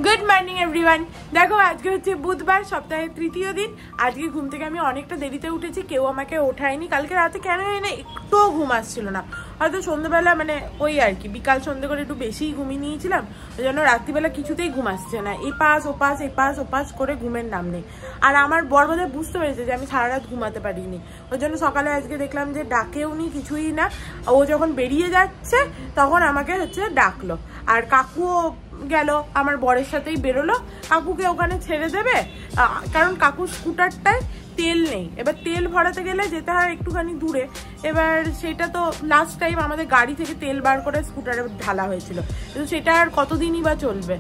Good morning everyone. দেখো আজকে হচ্ছে বুধবার, সপ্তাহের তৃতীয় দিন। আজকে ঘুম থেকে আমি অনেকটা দেরিতে উঠেছি, কেউ আমাকে ওঠায়নি। কালকে রাতে কেন হয় না, একটুও ঘুম আসছিল না। হয়তো সন্ধ্যেবেলা মানে ওই আর কি বিকাল সন্ধ্যে করে একটু বেশিই ঘুমিয়ে নিয়েছিলাম, ওই জন্য রাত্রিবেলা কিছুতেই ঘুম আসছে না। এপাশ ওপাশ করে ঘুমের নাম নেই। আর আমার বর বোধহয় বুঝতে পেরেছে যে আমি সারা রাত ঘুমাতে পারিনি, ওই জন্য সকালে আজকে দেখলাম যে ডাকেও নি কিছুই না। ও যখন বেরিয়ে যাচ্ছে তখন আমাকে হচ্ছে ডাকলো। আর কাকুও গেল, আমার বরের সাথেই বেরোলো। কাকুকে ওখানে ছেড়ে দেবে, কারণ কাকুর স্কুটারটায় তেল নেই। এবার তেল ভরাতে গেলে যেতে হয় একটুখানি দূরে। এবার সেটা তো লাস্ট টাইম আমাদের গাড়ি থেকে তেল বার করে স্কুটারে ঢালা হয়েছিল, কিন্তু সেটা আর কতদিনই বা চলবে।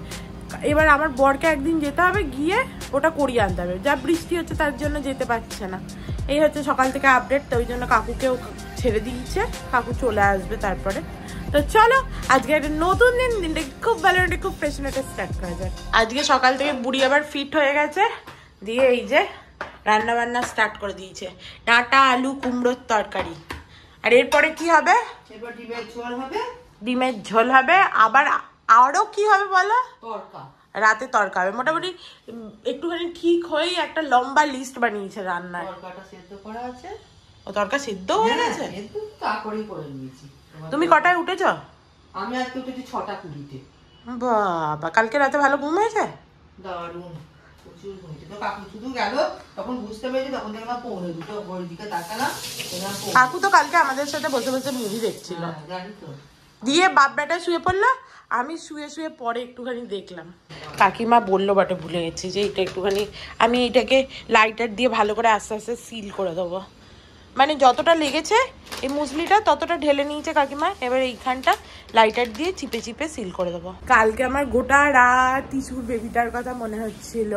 এবার আমার বরকে একদিন যেতে হবে, গিয়ে ওটা করিয়ে আনতে হবে। যা বৃষ্টি হচ্ছে তার জন্য যেতে পারছে না। এই হচ্ছে সকাল থেকে আপডেট। তো ওই জন্য কাকুকেও ছেড়ে দিয়েছে, কাকু চলে আসবে তারপরে। তো চলো আজকে একটা নতুন দিন, দিনটা খুব ভালো, খুব ফ্রেশনেটে স্টার্ট করা যায়। আজকে সকাল থেকে বুড়ি আবার ফিট হয়ে গেছে, দিয়ে এই যে রান্না বান্না স্টার্ট করে দিয়েছে। ডাঁটা আলু কুমড়োর তরকারি। আর এরপরে কি হবে? এরপর ডিমের ঝোল হবে। ডিমের ঝোল হবে, আবার আরো কি হবে বলো? তরকা, রাতে তরকা হবে। মোটামুটি একটুখানি ঠিক হয়েই একটা লম্বা লিস্ট বানিয়েছে রান্নার। তরকাটা সেদ্ধ করা আছে। ও তরকা সিদ্ধ হয়ে গেছে? একটু তাড়াতাড়ি করে নিয়েছি। তুমি কটায় উঠেছ? আমি আজকে উঠেছি 6:20-তে। বাবা, কালকে রাতে ভালো ঘুম হয়েছে? দারুণ, প্রচুর ঘুমিয়েছে। তো কাকু শুধু গেল, তখন বুঝতে পেরেছি, তখন দেখলাম 1:45 ওর দিকে তাকালাম। কাকু তো কালকে আমাদের সাথে বসে বসে মুভি দেখছিল, জানি তো। দিয়ে বাপ বেটা শুয়ে পড়লো, আমি শুয়ে শুয়ে পরে একটুখানি দেখলাম। কাকিমা বললো বটে, ভুলে গেছি যে এটা একটুখানি আমি এটাকে লাইটার দিয়ে ভালো করে আস্তে আস্তে সিল করে দেবো। মানে যতটা লেগেছে এই মুসলিটা ততটা ঢেলে নিয়েছে কাকিমা। এবার এইখানটা লাইটার দিয়ে চিপে চিপে সিল করে দেবো। কালকে আমার গোটা রাত তিসুর বেবিটার কথা মনে হচ্ছিল,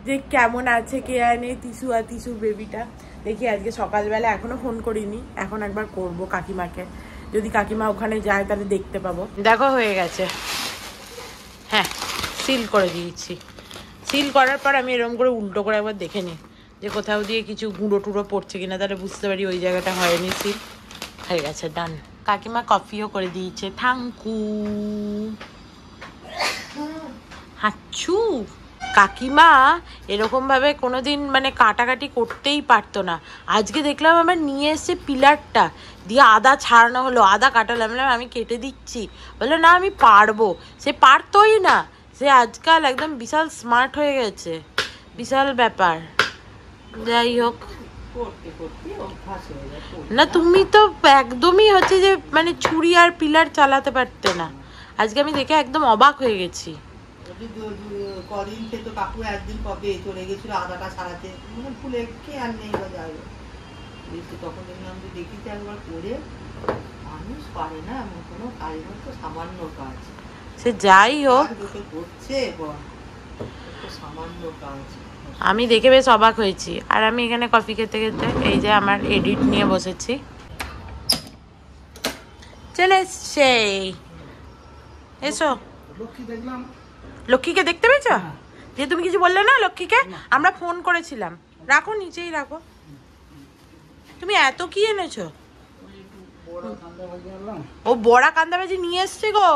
যে কেমন আছে কে জানে তিসু আর তিসুর বেবিটা। দেখি আজকে সকালবেলা এখনো ফোন করিনি, এখন একবার করবো কাকিমাকে। যদি কাকিমা ওখানে যায় তাহলে দেখতে পাবো। দেখো হয়ে গেছে, হ্যাঁ সিল করে দিয়েছি। সিল করার পর আমি এরকম করে উল্টো করে একবার দেখে নিই যে কোথাও দিয়ে কিছু গুঁড়ো টুড়ো পড়ছে কিনা, তাহলে বুঝতে পারি ওই জায়গাটা হয়নি। সিল হয়ে গেছে, ডান। কাকিমা কফিও করে দিয়েছে, থ্যাংকু। হাচ্ছু। কাকিমা এরকম ভাবে কোনোদিন মানে কাটাকাটি করতেই পারতো না। আজকে দেখলাম আবার নিয়ে এসছে পিলারটা, দিয়ে আদা ছাড়ানো হলো, আদা কাটালাম, আমি কেটে দিচ্ছি। বললো না আমি পারবো। সে পারতোই না, সে আজকাল একদম বিশাল স্মার্ট হয়ে গেছে, বিশাল ব্যাপার। যাই হোক না, তুমি তো একদমই হচ্ছে যে মানে ছুরি আর পিলার চালাতে পারতে না। আজকে আমি দেখে একদম অবাক হয়ে গেছি। কদিন থেকে কাকু একদিন কবে চলে গেছিল আদাটা ছাড়াতে, ভুলে কে আর নেই বা যাই। তখন দেখলাম যে দেখিতে একবার করে, মানুষ পারে না এমন কোনো কাজ, তো সামান্য কাজ। সে যাই হোক করছে সামান্য কাজ, আমি দেখে বেশ অবাক হয়েছি। আর আমি এখানে কফি খেতে খেতে এই যে আমার এডিট নিয়ে বসেছি। চলে এসছে, এসো। লক্ষ্মীকে দেখতে পেয়েছো? যে তুমি কিছু বললে না লক্ষ্মীকে? আমরা ফোন করেছিলাম। রাখো, নিচেই রাখো। তুমি এত কি এনেছো? ও বড়া কান্দা ভাজি নিয়ে এসছে গো।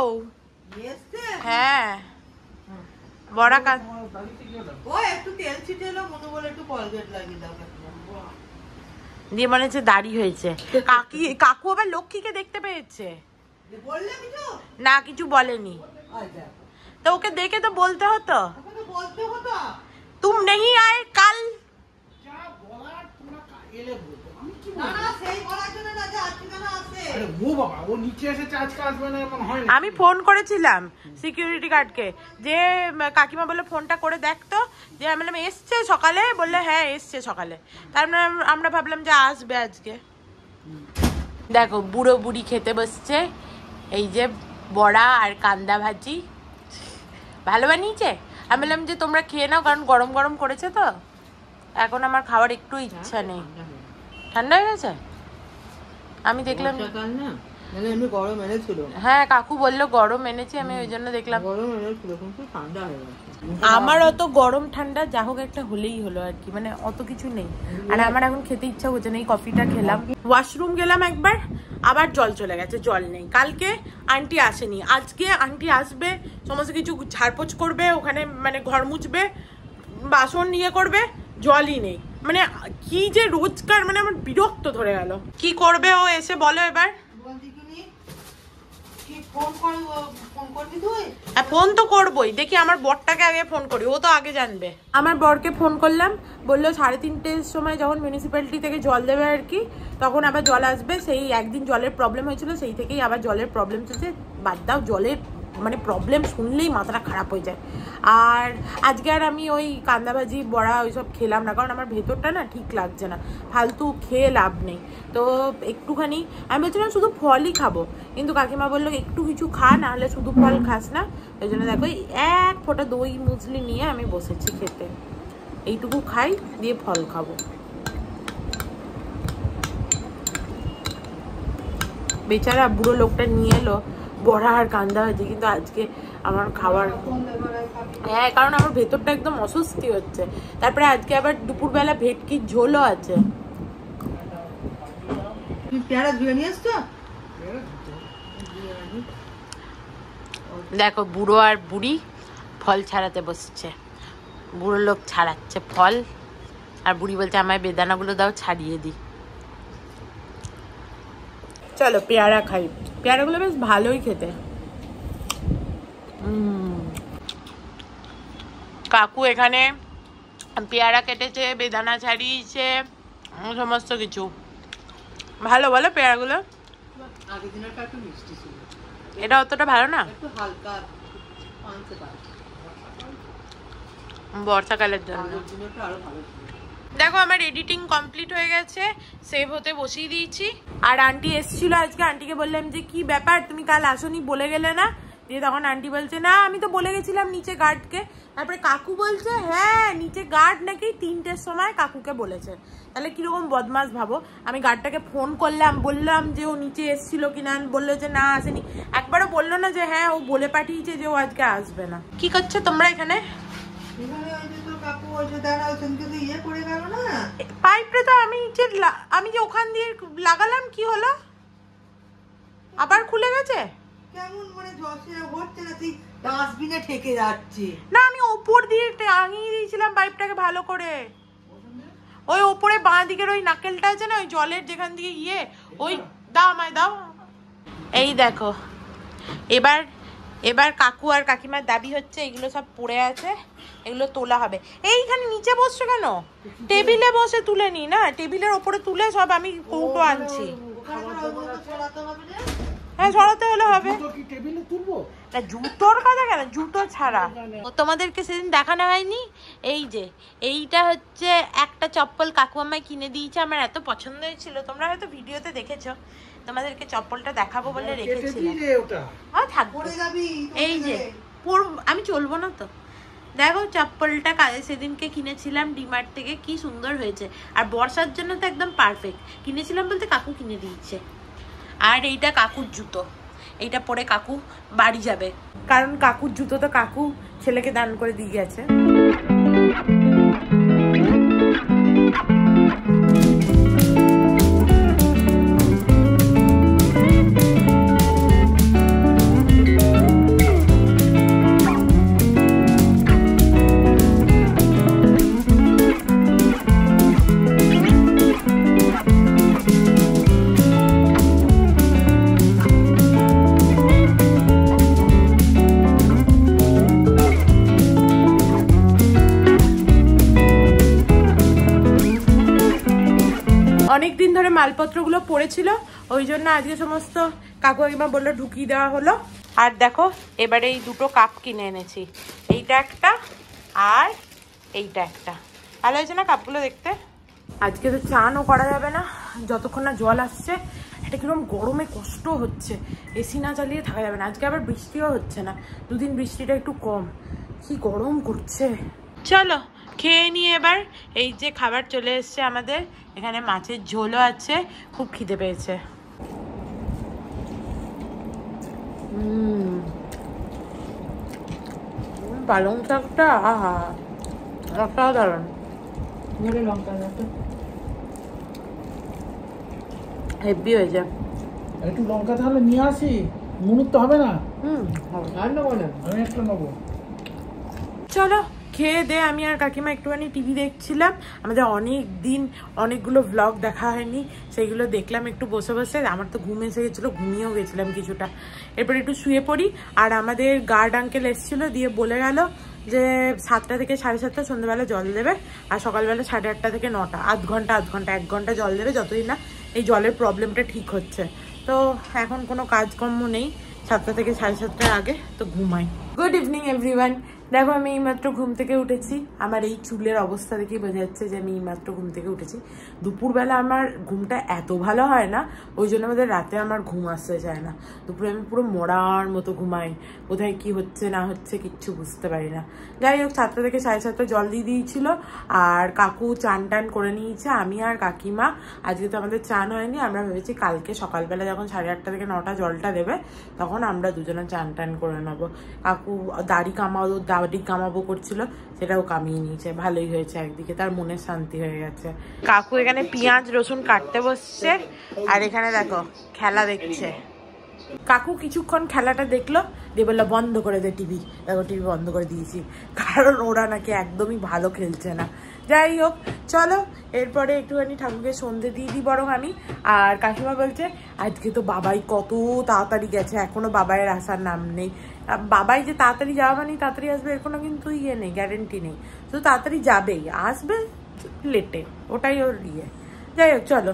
হ্যাঁ বড়া কান্দা। ও একটু তেল ছিটেলো, মনে বলে একটু কলগেট লাগিয়ে দাও। দিয়ে মনে হচ্ছে দাড়ি হয়েছে। কাকু আবার লক্ষ্মীকে দেখতে পেয়েছে। না কিছু বলেনি তো, ওকে দেখে তো বলতে হতো। তুম নেই আয়ে কাল। আমি ফোন করেছিলাম সিকিউরিটি গার্ডকে, যে কাকিমা বললো ফোনটা করে দেখতো, যে আমি বললাম এসছে সকালে, বললে হ্যাঁ এসছে সকালে। তার মানে আমরা ভাবলাম যে আসবে আজকে। দেখো বুড়ো বুড়ি খেতে বসছে, এই যে বড়া আর কান্দা ভাজি ভালো বানিয়েছে। আমি বললাম যে তোমরা খেয়ে নাও, কারণ গরম গরম করেছে তো, এখন আমার খাওয়ার একটু ইচ্ছা নেই। ঠান্ডা হয়ে গেছে? আমি দেখলাম হ্যাঁ কাকু বললো গরম এনেছি, আমি ওই জন্য দেখলাম। আমার অত গরম ঠান্ডা যা হোক একটা হলেই হলো আর কি, মানে অত কিছু নেই। আর আমার এখন খেতে ইচ্ছা হচ্ছে না, এই কফিটা খেলাম। ওয়াশরুম গেলাম একবার, আবার জল চলে গেছে, জল নেই। কালকে আন্টি আসেনি, আজকে আন্টি আসবে, সমস্ত কিছু ঝাড়পোছ করবে, ওখানে মানে ঘর মুছবে, বাসন নিয়ে করবে, জলই নেই। মানে কি যে রোজকার, মানে আমার বিরক্ত ধরে গেল। কি করবে ও এসে বলো এবার? ফোন তো করবোই, দেখি আমার বরটাকে আগে ফোন করি, ও তো আগে জানবে। আমার বরকে ফোন করলাম, বললো 3:30-র সময় যখন মিউনিসিপ্যালিটি থেকে জল দেবে আর কি, তখন আবার জল আসবে। সেই একদিন জলের প্রবলেম হয়েছিল, সেই থেকেই আবার জলের প্রবলেম চলছে। বাদ দাও, জলের মানে প্রবলেম শুনলেই মাথাটা খারাপ হয়ে যায়। আর আজকে আর আমি ওই কান্দা ভাজি বড়া ওইসব খেলাম না, কারণ আমার ভেতরটা না ঠিক লাগছে না, ফালতু খেয়ে লাভ নেই। তো একটুখানি আমি বলছিলাম শুধু ফলই খাবো, কিন্তু কাকিমা বললো একটু কিছু খা, না হলে শুধু ফল খাস না। ওই জন্য দেখো এক ফোঁটা দই মুসলি নিয়ে আমি বসেছি খেতে। এইটুকু খাই, দিয়ে ফল খাবো। বেচারা বুড়ো লোকটা নিয়ে এলো বড়া আর কান্দা ভাজি, কিন্তু আজকে আমার খাবার, হ্যাঁ, কারণ আমার ভেতরটা একদম অস্বস্তি হচ্ছে। তারপরে আজকে আবার দুপুরবেলা ভেটকির ঝোলও আছে। দেখো বুড়ো আর বুড়ি ফল ছাড়াতে বসছে, বুড়ো লোক ছাড়াচ্ছে ফল, আর বুড়ি বলছে আমায় বেদানাগুলো দাও, ছাড়িয়ে দিই। চলো পেয়ারা খাই, পেয়ারাগুলো বেশ ভালোই খেতে। কাকু এখানে পেয়ারা কেটেছে, বেদানা ছাড়িয়েছে, সমস্ত কিছু ভালো। বলো পেয়ারাগুলো? এটা অতটা ভালো না, বর্ষাকালের জন্য। দেখো আমার এডিটিং কমপ্লিট হয়ে গেছে, সেভ হতে বসিয়ে দিয়েছি। আর আন্টি এসেছিল আজকে, আন্টিকে বললাম যে কি ব্যাপার তুমি কাল আসোনি, বলে গেলে না? দিয়ে তখন আন্টি বলছে না আমি তো বলে গেছিলাম নিচে গার্ডকে। তারপরে কাকু বলছে হ্যাঁ নিচে গার্ড নাকি 3টের সময় কাকুকে বলেছে। তাহলে কিরকম বদমাস ভাবো। আমি গার্ডটাকে ফোন করলাম, বললাম যে ও নিচে এসেছিল কিনা, বললো যে না আসেনি। একবারও বললো না যে হ্যাঁ ও বলে পাঠিয়েছে যে ও আজকে আসবে না। কি করছো তোমরা এখানে? পাইপটা তো আমি যে ওখান দিয়ে লাগালাম, কি হলো? আবার খুলে গেছে কেমন, মানে হচ্ছে না, তুই ডাস্টবিনে ঠেকে যাচ্ছে না। আমি ওপর দিয়ে টাঙিয়ে দিয়েছিলাম পাইপটাকে ভালো করে, ওই ওপরে বাঁ দিকের ওই নাকেলটা আছে না, ওই জলের যেখান দিয়ে ওই দাও আমায় দাও। এই দেখো এবার কাকু আর কাকিমার দাবি হচ্ছে এগুলো সব পড়ে আছে, এগুলো তোলা হবে। এইখানে নিচে বসছো কেন? টেবিলে বসে তুলে নি না, টেবিলের ওপরে তুলে সব আমি কৌটো আনছি। হ্যাঁ সরাতে হলে হবে না, জুতোর কথা কেন, জুতো ছাড়া। তোমাদেরকে সেদিন দেখানো হয়নি, এই যে এইটা হচ্ছে একটা চপ্পল কাকু আমায় কিনে দিয়েছে, আমার এত পছন্দ হয়েছিল, তোমরা হয়তো ভিডিওতে দেখেছো। তোমাদেরকে চপ্পলটা দেখাবো বলে রেখেছিলাম। হ্যাঁ থাকবে, এই যে আমি চলবো না তো। দেখো চপ্পলটা সেদিনকে কিনেছিলাম ডিমার্ট থেকে, কি সুন্দর হয়েছে, আর বর্ষার জন্য তো একদম পারফেক্ট। কিনেছিলাম বলতে কাকু কিনে দিয়েছে। আর এইটা কাকুর জুতো, এইটা পরে কাকু বাড়ি যাবে, কারণ কাকুর জুতো তো কাকু ছেলেকে দান করে দিয়ে গেছে। অনেকদিন ধরে মালপত্রগুলো পড়েছিল, ওই জন্য আজকে সমস্ত কাকু কাকিমা বললো ঢুকিয়ে দেওয়া হলো। আর দেখো এবারে এই দুটো কাপ কিনে এনেছি, এইটা একটা আর এইটা একটা। ভালো হয়েছে না কাপগুলো দেখতে? আজকে তো চানও করা যাবে না যতক্ষণ না জল আসছে। এটা কিরকম গরমে কষ্ট হচ্ছে, এসি না চালিয়ে থাকা যাবে না। আজকে আবার বৃষ্টিও হচ্ছে না, দুদিন বৃষ্টিটা একটু কম, কি গরম করছে। চলো খেয়ে নিয়ে এবার। এই যে খাবার চলে এসছে আমাদের, এখানে মাছের ঝোলও আছে, খুব খিদে পেয়েছে। পালং শাকটা আহা অসাধারণ, হেভি হয়েছে। একটু লঙ্কা তাহলে নিয়ে আসি, মুনুর তো হবে না। আর নেবো না, আমি একটা নেবো। চলো খেয়ে দে। আমি আর কাকিমা একটুখানি টিভি দেখছিলাম, আমাদের অনেক দিন অনেকগুলো ব্লগ দেখা হয়নি, সেইগুলো দেখলাম একটু বসে বসে। আমার তো ঘুম এসে গেছিলো, ঘুমিয়েও গেছিলাম কিছুটা। এরপর একটু শুয়ে পড়ি। আর আমাদের গার্ড আঙ্কেল এসেছিলো, দিয়ে বলে গেল যে 7টা থেকে 7:30 সন্ধ্যেবেলা জল দেবে, আর সকালবেলা 8:30 থেকে 9টা, আধ ঘন্টা 1 ঘন্টা জল দেবে, যতদিন না এই জলের প্রবলেমটা ঠিক হচ্ছে। তো এখন কোনো কাজকর্ম নেই 7টা থেকে 7:30 আগে, তো ঘুমাই। Good evening everyone. দেখো আমি এইমাত্র ঘুম থেকে উঠেছি। আমার এই চুলের অবস্থা দেখেই বোঝা যাচ্ছে যে আমি এইমাত্র ঘুম থেকে উঠেছি। দুপুরবেলা আমার ঘুমটা এত ভালো হয় না, ওই জন্য আমাদের রাতে আমার ঘুম আসতে চায় না। দুপুরে আমি পুরো মরার মতো ঘুমাই, কোথায় কি হচ্ছে না হচ্ছে কিচ্ছু বুঝতে পারি না। যাই হোক 7টা থেকে 7:30 জল দিয়ে দিয়েছিল, আর কাকু চান টান করে নিয়েছে। আমি আর কাকিমা আজকে তো আমাদের চান হয়নি, আমরা ভেবেছি কালকে সকালবেলা যখন 8:30 থেকে 9টা জলটা দেবে তখন আমরা দুজনে চান টান করে নেবো। কাকু দাড়ি কামাবো করছিল, সেটাও কামিয়ে নিয়েছে, ভালোই হয়েছে, একদিকে তার মনে শান্তি হয়ে গেছে। কাকু এখানে পেঁয়াজ রসুন কাটতে বসছে, আর এখানে দেখো খেলা দেখছে। কাকু কিছুক্ষণ খেলাটা দেখলো, দিয়ে বললো বন্ধ করে দে টিভি। দেখো টিভি বন্ধ করে দিয়েছি, কারণ ওরা নাকি একদমই ভালো খেলছে না। যাই হোক চলো এরপরে একটুখানি ঠাকুরকে সন্ধে দিয়ে দিই বরং আমি। আর কাকিমা বলছে আজকে তো বাবাই কত তাড়াতাড়ি গেছে, এখনো বাবাইয়ের আসার নাম নেই। বাবাই যে তাড়াতাড়ি যাওয়া মানে তাড়াতাড়ি আসবে এর কোনো কিন্তু ইয়ে নেই, গ্যারেন্টি নেই। তো তাড়াতাড়ি যাবেই, আসবে লেটে, ওটাই ওর ইয়ে। যাই হোক চলো।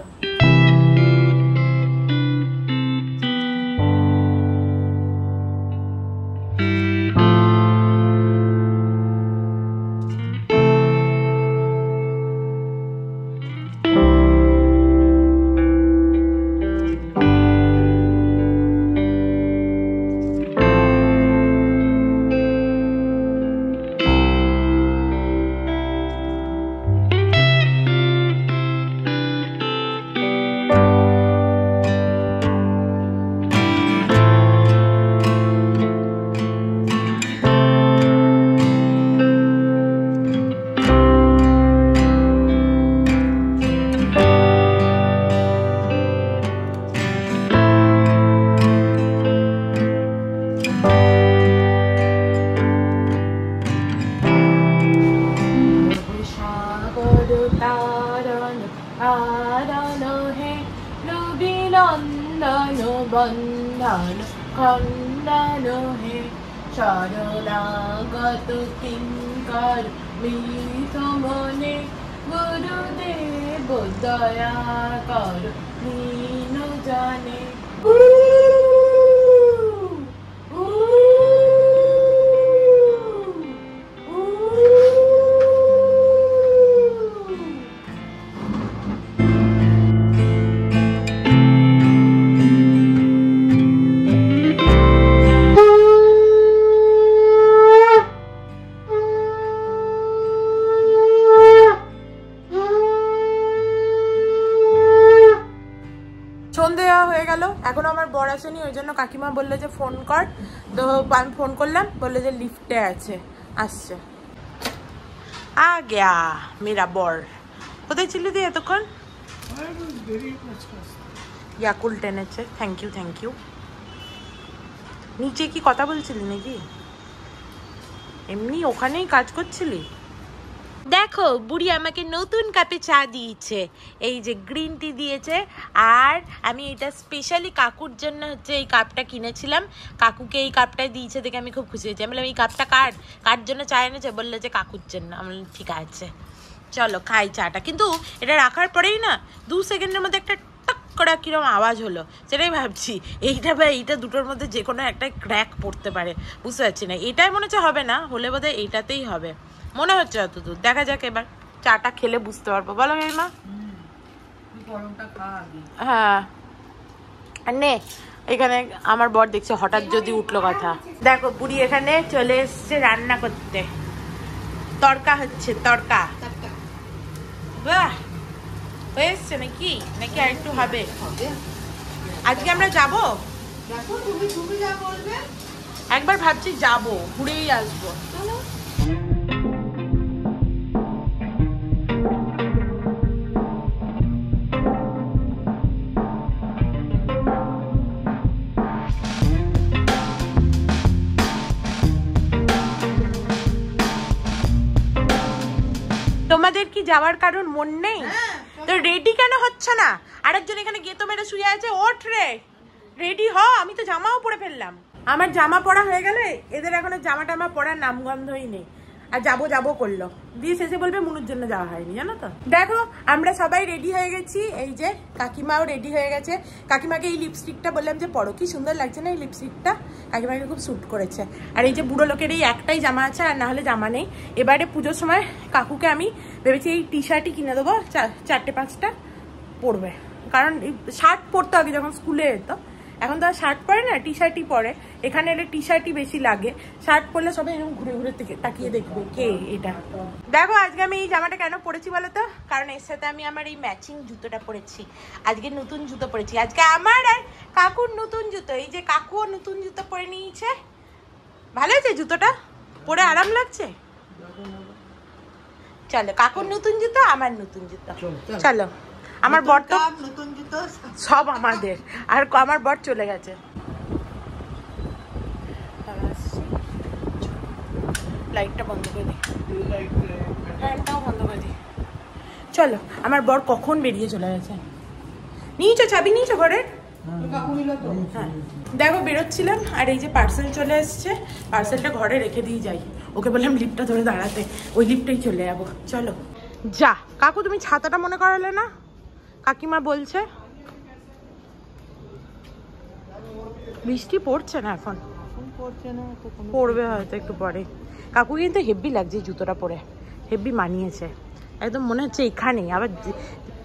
বন্ধন খণ্ডন হে শরণাগত কিঙ্কর মিলিত মনে গুরুদেব দয়া কর দীন জানে। এখনো আমার বর আসেনি, ওই জন্য কাকিমা বললো যে ফোন কর। তো আমি ফোন করলাম, বললো যে লিফটে আছে, আসছে। আ গয়া মেরা বর। কোথায় ছিলি তুই এতক্ষণ? ইয়াকুল্ট এনেছে, থ্যাংক ইউ থ্যাংক ইউ। নিচে কি কথা বলছিলি নাকি, এমনি ওখানেই কাজ করছিলি? দেখো বুড়ি আমাকে নতুন কাপে চা দিয়েছে, এই যে গ্রিন টি দিয়েছে। আর আমি এটা স্পেশালি কাকুর জন্য হচ্ছে এই কাপটা কিনেছিলাম, কাকুকে এই কাপটাই দিয়েছে দেখে আমি খুব খুশি হয়েছি। আমি বললাম এই কাপটা কার জন্য চা এনেছে, বললো যে কাকুর জন্য। আমি বললাম ঠিক আছে চলো খাই চাটা। কিন্তু এটা রাখার পরেই না 2 সেকেন্ডের মধ্যে একটা টক করে কিরম আওয়াজ হলো, সেটাই ভাবছি এইটা বা এইটা দুটোর মধ্যে যে কোনো একটা ক্র্যাক পড়তে পারে, বুঝতে পারছি না। এটাই মনে হচ্ছে হবে না, হলে বোধহয় এইটাতেই হবে মনে হচ্ছে অতদূর। দেখা যাক, এবার চাটা খেলে বুঝতে পারবো। বলো মা। হ্যাঁ নে, এখানে আমার বর দেখছে হঠাৎ যদি উঠলো কথা। দেখো বুড়ি এখানে চলে এসছে রান্না করতে, তড়কা হচ্ছে তড়কা। বাহ, হয়ে এসছে নাকি নাকি আর একটু হবে? আজকে আমরা যাবো, একবার ভাবছি যাবো, ঘুরেই আসবো। তোমাদের কি যাওয়ার কারণ মন নেই? তো রেডি কেন হচ্ছ না? আরেকজন এখানে গেতো মেরে শুয়ে আছে, ওঠ রে, রেডি হ। আমি তো জামাও পরে ফেললাম, আমার জামা পরা হয়ে গেলে এদের এখনো জামা টামা পরার নামগন্ধই নেই। আর যাবো যাবো করলো, দিয়ে শেষে বলবে মুনুর জন্য যাওয়া হয়নি, জানো তো। দেখো আমরা সবাই রেডি হয়ে গেছি, এই যে কাকিমাও রেডি হয়ে গেছে। কাকিমাকে এই লিপস্টিকটা বললাম যে পরো, কি সুন্দর লাগছে না এই লিপস্টিকটা, কাকিমাকে খুব স্যুট করেছে। আর এই যে বুড়ো লোকের এই একটাই জামা আছে, আর না হলে জামা নেই। এবারে পুজোর সময় কাকুকে আমি ভেবেছি এই টি শার্টই কিনে দেবো, 4-5টা পরবে, কারণ শার্ট পরতো আগে যখন স্কুলে যেত, এখন তো আর শার্ট পরে না, টি শার্টই পরে। এখানে এলে টি শার্টই বেশি লাগে, শার্ট পরলে সবাই এরকম ঘুরে ঘুরে তাকিয়ে দেখবে কে এটা। দেখো আজকে আমি এই জামাটা কেন পরেছি বলো তো, কারণ এর সাথে আমি আমার এই ম্যাচিং জুতোটা পরেছি। আজকে নতুন জুতো পরেছি, আজকে আমার আর কাকুর নতুন জুতো। এই যে কাকুও নতুন জুতো পরে নিয়েছে, ভালো আছে জুতোটা পরে, আরাম লাগছে। চলো কাকুর নতুন জুতো, আমার নতুন জুতো, চলো। আমার বর তো নতুন জুতো সব আমাদের, আর আমার বর চলে গেছে। লাইটটা বন্ধ করে দিই, ফ্যানটাও বন্ধ করে দিই। চলো, আমার বর কখন বেরিয়ে চলে গেছে। নিয়েছো চাবি, নিয়েছো ঘরে? হ্যাঁ দেখো বেরোচ্ছিলাম, আর এই যে পার্সেল চলে এসছে, পার্সেলটা ঘরে রেখে দিয়ে যাই। ওকে বললাম লিফটটা ধরে দাঁড়াতে, ওই লিফটেই চলে যাবো। চলো যা। কাকু তুমি ছাতাটা মনে করালে না, কাকিমা বলছে। বৃষ্টি পড়ছে না এখন, পড়বে হয়তো একটু পরে। কাকু কিন্তু হেভি লাগছে জুতোটা পরে, হেভি মানিয়েছে একদম, মনে হচ্ছে এখানেই আবার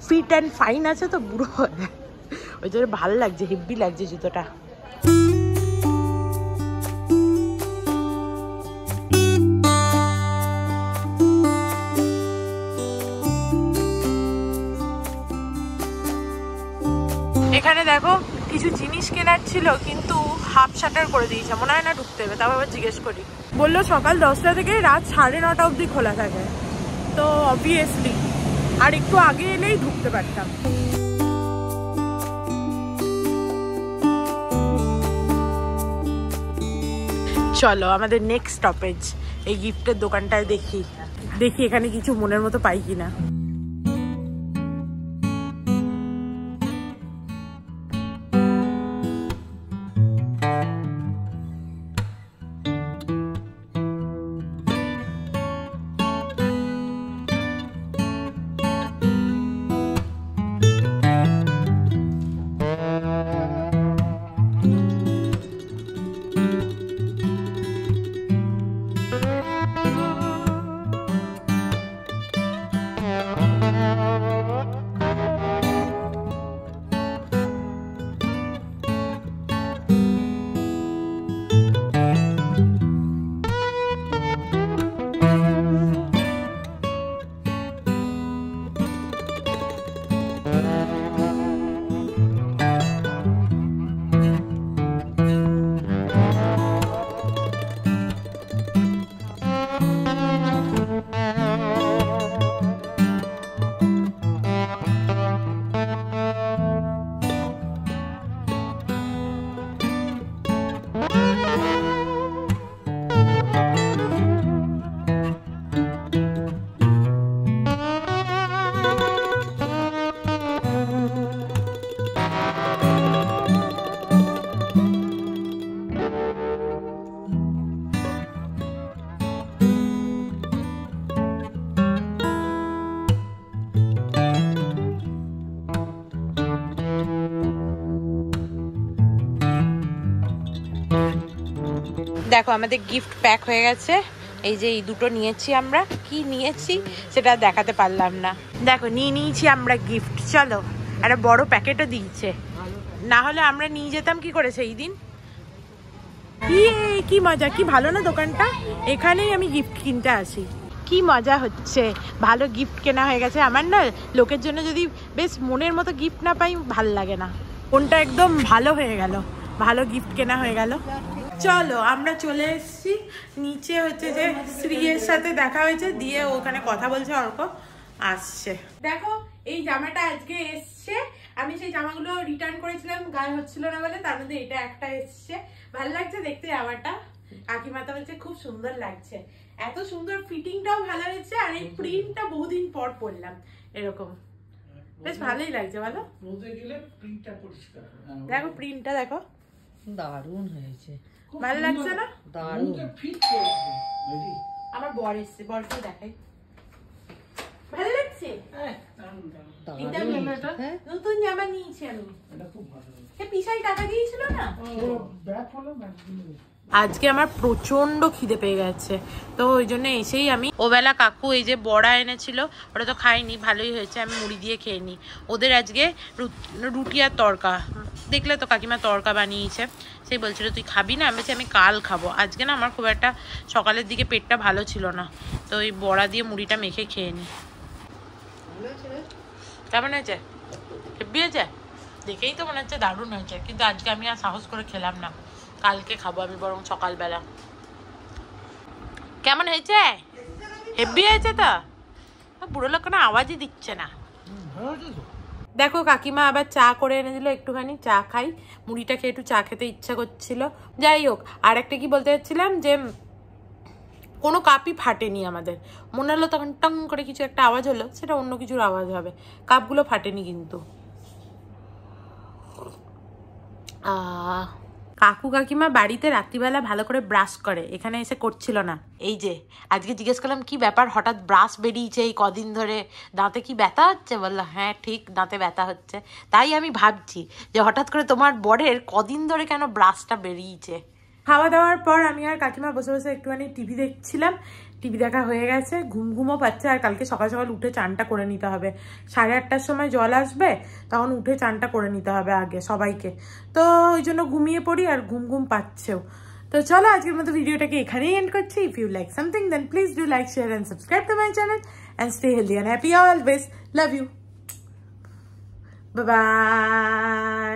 ফিট অ্যান্ড ফাইন আছে তো বুড়ো, ওই জন্য ভালো লাগছে, হেভি লাগছে জুতোটা। এখানে দেখো কিছু জিনিস কেনার ছিল, কিন্তু হাফ শাটার করে দিয়েছে, মনে হয় না ঢুকতে হবে। তারপর আবার জিজ্ঞেস করি, বললো সকাল 10টা থেকে রাত 9:30 অবধি খোলা থাকে, তো অবভিয়াসলি আর একটু আগে এলেই ঢুকতে পারতাম। চলো আমাদের নেক্সট স্টপেজ এই গিফটের দোকানটায়, দেখি এখানে কিছু মনের মতো পাই কিনা। দেখো আমাদের গিফট প্যাক হয়ে গেছে, এই যে এই দুটো নিয়েছি আমরা। কি নিয়েছি সেটা দেখাতে পারলাম না, দেখো নিয়েছি আমরা গিফট। চলো, একটা বড় প্যাকেটও দিয়েছে, না হলে আমরা নিয়ে যেতাম কি করে সেই দিন। কি মজা, কি ভালো না দোকানটা, এখানেই আমি গিফট কিনতে আসি। কি মজা হচ্ছে, ভালো গিফট কেনা হয়ে গেছে আমার। না লোকের জন্য যদি বেশ মনের মতো গিফট না পাই ভাল লাগে না, কোনটা একদম ভালো হয়ে গেল, ভালো গিফট কেনা হয়ে গেল। চলো আমরা চলে এসেছি নিচে, হচ্ছে যে শ্রীয়ের সাথে দেখা হয়েছে, দিয়ে ওখানে কথা বলছে, অর্ক আসছে। দেখো এই জামাটা আজকে এসছে, আমি সেই জামাগুলো রিটার্ন করেছিলাম, গায়ে হচ্ছিল না বলে, তার মধ্যে এটা একটা এসছে। ভালো লাগছে দেখতে জামাটা। কাকিমা তো বলছে খুব সুন্দর লাগছে, এত সুন্দর ফিটিংটাও ভালো হয়েছে, আর এই প্রিন্টটা বহুদিন পর পরলাম এরকম, বেশ ভালোই লাগছে। বলো রোদে গেলে প্রিন্টটা পরিষ্কার। দেখো প্রিন্টটা দেখো, দারুণ হয়েছে, ভালো লাগছে না? দারুণ ফিট করেছে। আমার বর এসছে, বরকে দেখাই, ভালো লাগছে। এটা নতুন জামা নিয়েছি আমি, এটা খুব ভালো। পিসাই টাকা দিয়েছিল না। ব্যাগ হলো ব্যাগ। আজকে আমার প্রচন্ড খিদে পেয়ে গেছে, তো ওই জন্য এসেই আমি ওবেলা কাকু এই যে বড়া এনেছিল, ওটা তো খাইনি, ভালোই হয়েছে, আমি মুড়ি দিয়ে খেয়ে নিই। ওদের আজকে রুটি আর তড়কা, দেখলে তো কাকিমা তড়কা বানিয়েছে, সেই বলছিল তুই খাবি না, আমি বলছি আমি কাল খাবো, আজকে না আমার খুব একটা সকালের দিকে পেটটা ভালো ছিল না, তো ওই বড়া দিয়ে মুড়িটা মেখে খেয়ে নিই। কেমন হয়েছে? হেব্বি হয়েছে? দেখেই তো মনে হচ্ছে দারুণ হয়েছে, কিন্তু আজকে আমি আর সাহস করে খেলাম না, কালকে খাবো আমি বরং সকালবেলা। কেমন হয়েছে? হেব্বি হয়েছে তো? বুড়ো লোক কোনো আওয়াজই দিচ্ছে না। দেখো কাকিমা আবার চা করে এনে দিল, একটুখানি চা খাই, মুড়িটা খেয়ে একটু চা খেতে ইচ্ছা করছিল। যাই হোক, আর একটা কি বলতে চাচ্ছিলাম, যে কোনো কাপই ফাটেনি আমাদের, মনে হলো তখন টং করে কিছু একটা আওয়াজ হলো, সেটা অন্য কিছুর আওয়াজ হবে, কাপগুলো ফাটেনি কিন্তু। কাকু কাকিমা বাড়িতে রাত্রিবেলা ভালো করে ব্রাশ করে, এখানে এসে করছিল না। এই যে আজকে জিজ্ঞেস করলাম কি ব্যাপার, হঠাৎ ব্রাশ বেরিয়েছে এই কদিন ধরে, দাঁতে কি ব্যথা হচ্ছে? বললো হ্যাঁ ঠিক, দাঁতে ব্যথা হচ্ছে। তাই আমি ভাবছি যে হঠাৎ করে তোমার বরের কদিন ধরে কেন ব্রাশটা বেরিয়েছে। খাওয়া দাওয়ার পর আমি আর কাকিমা বসে বসে একটুখানি টিভি দেখছিলাম, টিভি দেখা হয়ে গেছে, ঘুমও পাচ্ছে, আর কালকে সকাল সকাল উঠে চানটা করে নিতে হবে, 8:30টার সময় জল আসবে, তখন উঠে চানটা করে নিতে হবে আগে সবাইকে, তো ওই জন্য ঘুমিয়ে পড়ি, আর ঘুম পাচ্ছেও। তো চলো আজকের মতো ভিডিওটাকে এখানেই এন্ড করছি। If you like something then please do like, share and subscribe to my channel, and stay healthy and happy always. Love you, bye by.